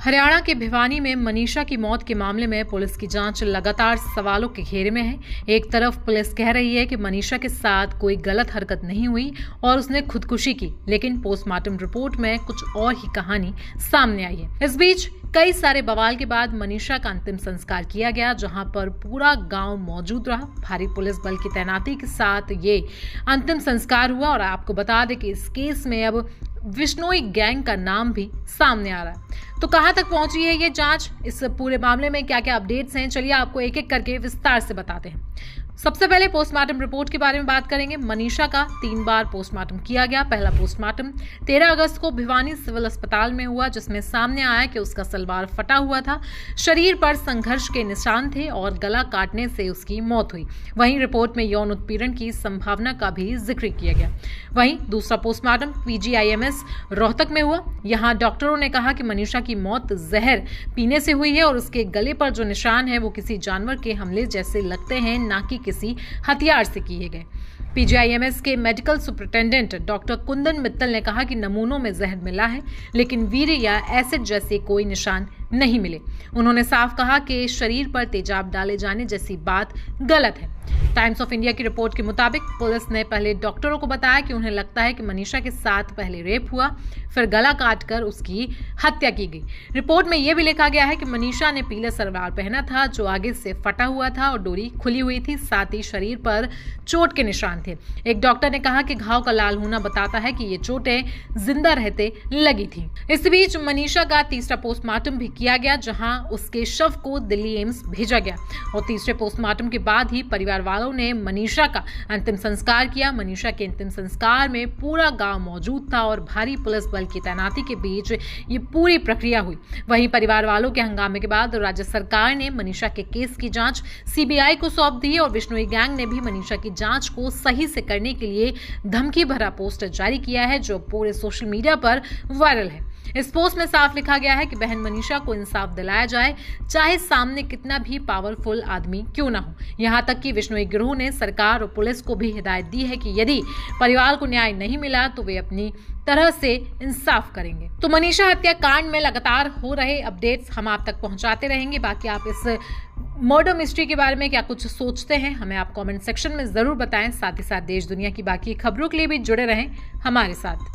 हरियाणा के भिवानी में मनीषा की मौत के मामले में पुलिस की जांच लगातार सवालों के घेरे में है। एक तरफ पुलिस कह रही है कि मनीषा के साथ कोई गलत हरकत नहीं हुई और उसने खुदकुशी की, लेकिन पोस्टमार्टम रिपोर्ट में कुछ और ही कहानी सामने आई है। इस बीच कई सारे बवाल के बाद मनीषा का अंतिम संस्कार किया गया, जहां पर पूरा गांव मौजूद रहा। भारी पुलिस बल की तैनाती के साथ ये अंतिम संस्कार हुआ और आपको बता दें कि इस केस में अब विश्नोई गैंग का नाम भी सामने आ रहा है। तो कहां तक पहुंची है ये जांच, इस पूरे मामले में क्या क्या अपडेट्स हैं, चलिए आपको एक एक करके विस्तार से बताते हैं। सबसे पहले पोस्टमार्टम रिपोर्ट के बारे में बात करेंगे। मनीषा का 3 बार पोस्टमार्टम किया गया। पहला पोस्टमार्टम 13 अगस्त को भिवानी सिविल अस्पताल में हुआ, जिसमें सामने आया कि उसका सलवार फटा हुआ था, शरीर पर संघर्ष के निशान थे और गला काटने से उसकी मौत हुई। वहीं रिपोर्ट में यौन उत्पीड़न की संभावना का भी जिक्र किया गया। वहीं दूसरा पोस्टमार्टम PGIMS रोहतक में हुआ। यहाँ डॉक्टरों ने कहा कि मनीषा की मौत जहर पीने से हुई है और उसके गले पर जो निशान है वो किसी जानवर के हमले जैसे लगते हैं, ना कि किसी हथियार से किए गए। PGIMS के medical superintendent doctor Kundan Mittal ने कहा कि नमूनों में जहर मिला है, लेकिन वीर्य या एसिड जैसे कोई निशान नहीं मिले। उन्होंने साफ कहा कि शरीर पर तेजाब डाले जाने जैसी बात गलत है। टाइम्स ऑफ इंडिया की रिपोर्ट के मुताबिक पुलिस ने पहले डॉक्टरों को बताया कि उन्हें लगता है कि मनीषा के साथ पहले रेप हुआ, फिर गला काटकर उसकी हत्या की गई। रिपोर्ट में यह भी लिखा गया है कि मनीषा ने पीला सलवार पहना था जो आगे से फटा हुआ था और डोरी खुली हुई थी, साथ ही शरीर पर चोट के निशान थे। एक डॉक्टर ने कहा कि घाव का लाल होना बताता है कि ये चोटें जिंदा रहते लगी थी। इस बीच मनीषा का तीसरा पोस्टमार्टम भी किया गया, जहां उसके शव को दिल्ली एम्स भेजा गया और तीसरे पोस्टमार्टम के बाद ही परिवार वालों ने मनीषा का अंतिम संस्कार किया। मनीषा के अंतिम संस्कार में पूरा गांव मौजूद था और भारी पुलिस बल की तैनाती के बीच ये पूरी प्रक्रिया हुई। वहीं परिवार वालों के हंगामे के बाद राज्य सरकार ने मनीषा के केस की जांच CBI को सौंप दी और विश्नोई गैंग ने भी मनीषा की जांच को सही से करने के लिए धमकी भरा पोस्टर जारी किया है, जो पूरे सोशल मीडिया पर वायरल है। इस पोस्ट में साफ लिखा गया है कि बहन मनीषा को इंसाफ दिलाया जाए, चाहे सामने कितना भी पावरफुल आदमी क्यों ना हो। यहां तक कि विश्नोई गिरोह ने सरकार और पुलिस को भी हिदायत दी है कि यदि परिवार को न्याय नहीं मिला तो वे अपनी तरह से इंसाफ करेंगे। तो मनीषा हत्याकांड में लगातार हो रहे अपडेट्स हम आप तक पहुंचाते रहेंगे। बाकी आप इस मर्डर मिस्ट्री के बारे में क्या कुछ सोचते हैं, हमें आप कमेंट सेक्शन में जरूर बताएं। साथ ही साथ देश दुनिया की बाकी खबरों के लिए भी जुड़े रहें हमारे साथ।